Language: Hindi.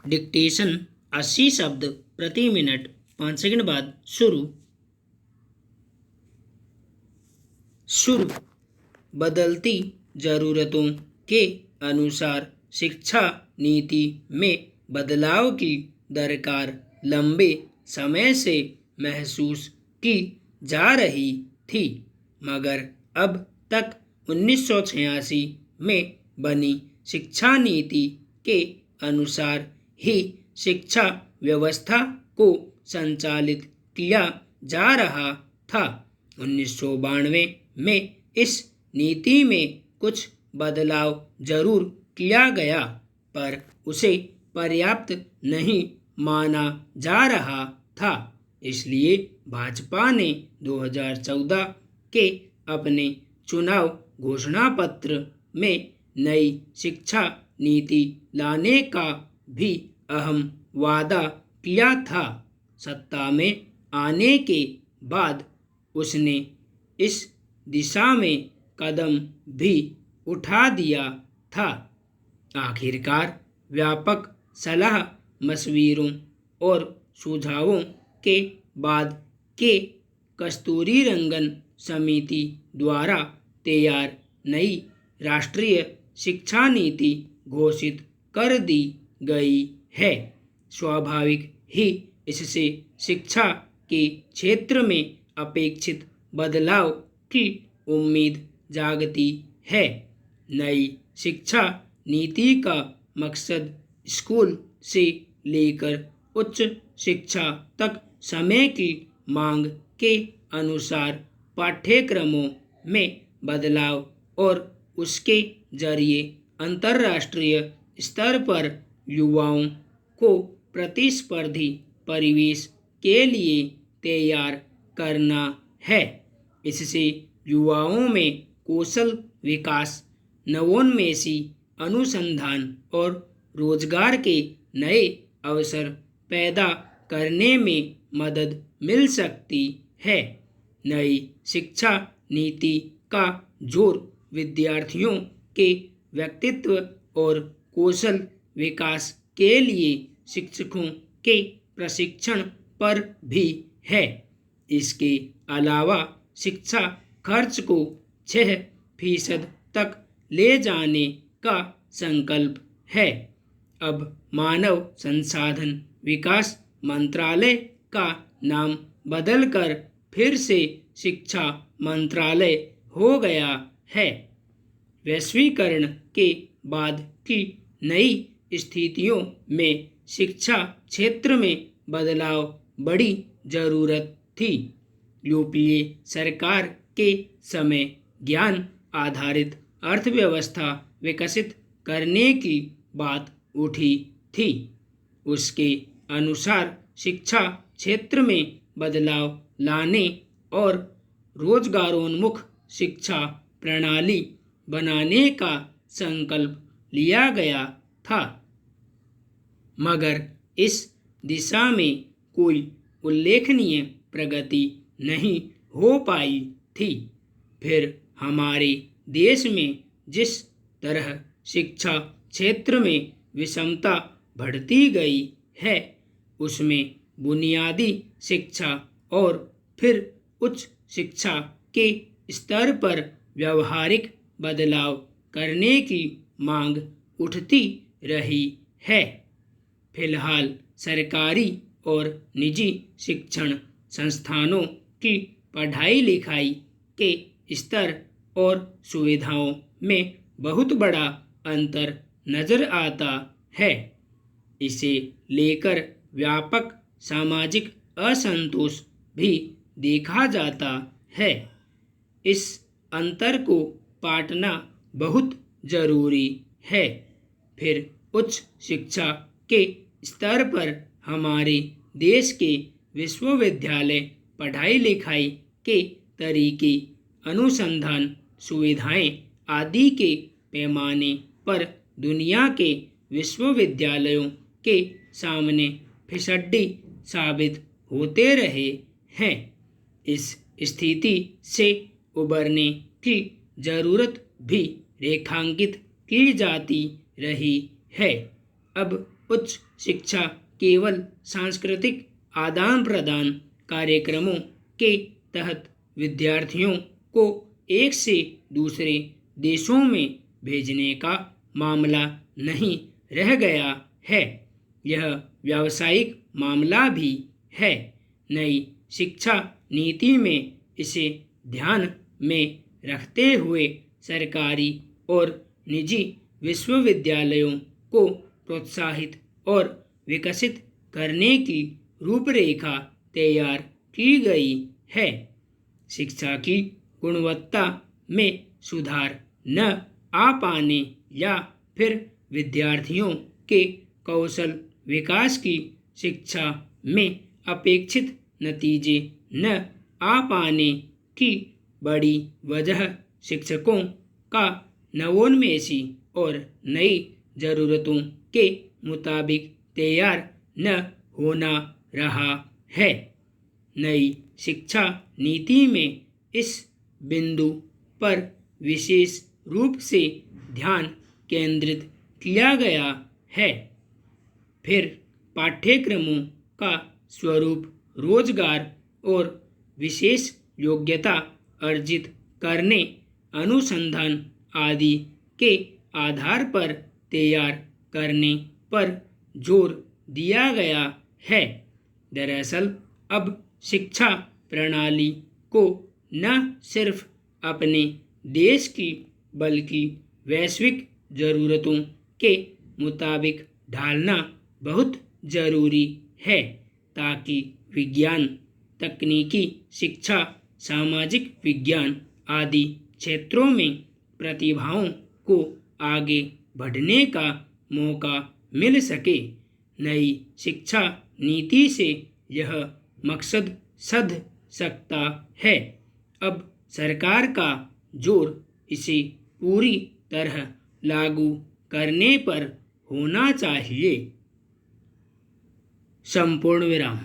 डिक्टेशन 80 शब्द प्रति मिनट। 5 सेकंड बाद शुरू। बदलती ज़रूरतों के अनुसार शिक्षा नीति में बदलाव की दरकार लंबे समय से महसूस की जा रही थी, मगर अब तक 1986 में बनी शिक्षा नीति के अनुसार ही शिक्षा व्यवस्था को संचालित किया जा रहा था। 1992 में इस नीति में कुछ बदलाव जरूर किया गया, पर उसे पर्याप्त नहीं माना जा रहा था। इसलिए भाजपा ने 2014 के अपने चुनाव घोषणा पत्र में नई शिक्षा नीति लाने का भी अहम वादा किया था। सत्ता में आने के बाद उसने इस दिशा में कदम भी उठा दिया था। आखिरकार व्यापक सलाह मशविरों और सुझावों के बाद के कस्तूरीरंगन समिति द्वारा तैयार नई राष्ट्रीय शिक्षा नीति घोषित कर दी गई है। स्वाभाविक ही इससे शिक्षा के क्षेत्र में अपेक्षित बदलाव की उम्मीद जागती है। नई शिक्षा नीति का मकसद स्कूल से लेकर उच्च शिक्षा तक समय की मांग के अनुसार पाठ्यक्रमों में बदलाव और उसके जरिए अंतर्राष्ट्रीय स्तर पर युवाओं को प्रतिस्पर्धी परिवेश के लिए तैयार करना है। इससे युवाओं में कौशल विकास, नवोन्मेषी अनुसंधान और रोजगार के नए अवसर पैदा करने में मदद मिल सकती है। नई शिक्षा नीति का जोर विद्यार्थियों के व्यक्तित्व और कौशल विकास के लिए शिक्षकों के प्रशिक्षण पर भी है। इसके अलावा शिक्षा खर्च को 6% तक ले जाने का संकल्प है। अब मानव संसाधन विकास मंत्रालय का नाम बदलकर फिर से शिक्षा मंत्रालय हो गया है। वैश्वीकरण के बाद की नई स्थितियों में शिक्षा क्षेत्र में बदलाव बड़ी जरूरत थी। यूपीए सरकार के समय ज्ञान आधारित अर्थव्यवस्था विकसित करने की बात उठी थी। उसके अनुसार शिक्षा क्षेत्र में बदलाव लाने और रोजगारोन्मुख शिक्षा प्रणाली बनाने का संकल्प लिया गया था, मगर इस दिशा में कोई उल्लेखनीय प्रगति नहीं हो पाई थी। फिर हमारे देश में जिस तरह शिक्षा क्षेत्र में विषमता बढ़ती गई है, उसमें बुनियादी शिक्षा और फिर उच्च शिक्षा के स्तर पर व्यावहारिक बदलाव करने की मांग उठती रही है। फिलहाल सरकारी और निजी शिक्षण संस्थानों की पढ़ाई लिखाई के स्तर और सुविधाओं में बहुत बड़ा अंतर नजर आता है। इसे लेकर व्यापक सामाजिक असंतोष भी देखा जाता है। इस अंतर को पाटना बहुत जरूरी है। फिर उच्च शिक्षा के स्तर पर हमारे देश के विश्वविद्यालय पढ़ाई लिखाई के तरीके, अनुसंधान सुविधाएं आदि के पैमाने पर दुनिया के विश्वविद्यालयों के सामने फिसड्डी साबित होते रहे हैं। इस स्थिति से उबरने की जरूरत भी रेखांकित की जाती रही है। अब उच्च शिक्षा केवल सांस्कृतिक आदान प्रदान कार्यक्रमों के तहत विद्यार्थियों को एक से दूसरे देशों में भेजने का मामला नहीं रह गया है, यह व्यावसायिक मामला भी है। नई शिक्षा नीति में इसे ध्यान में रखते हुए सरकारी और निजी विश्वविद्यालयों को प्रोत्साहित और विकसित करने की रूपरेखा तैयार की गई है। शिक्षा की गुणवत्ता में सुधार न आ पाने या फिर विद्यार्थियों के कौशल विकास की शिक्षा में अपेक्षित नतीजे न आ पाने की बड़ी वजह शिक्षकों का नवोन्मेषी और नई ज़रूरतों के मुताबिक तैयार न होना रहा है। नई शिक्षा नीति में इस बिंदु पर विशेष रूप से ध्यान केंद्रित किया गया है। फिर पाठ्यक्रमों का स्वरूप रोजगार और विशेष योग्यता अर्जित करने, अनुसंधान आदि के आधार पर तैयार करने पर जोर दिया गया है। दरअसल अब शिक्षा प्रणाली को न सिर्फ अपने देश की बल्कि वैश्विक ज़रूरतों के मुताबिक ढालना बहुत ज़रूरी है, ताकि विज्ञान, तकनीकी शिक्षा, सामाजिक विज्ञान आदि क्षेत्रों में प्रतिभाओं को आगे बढ़ने का मौका मिल सके। नई शिक्षा नीति से यह मकसद सध सकता है। अब सरकार का जोर इसे पूरी तरह लागू करने पर होना चाहिए। संपूर्ण विराम।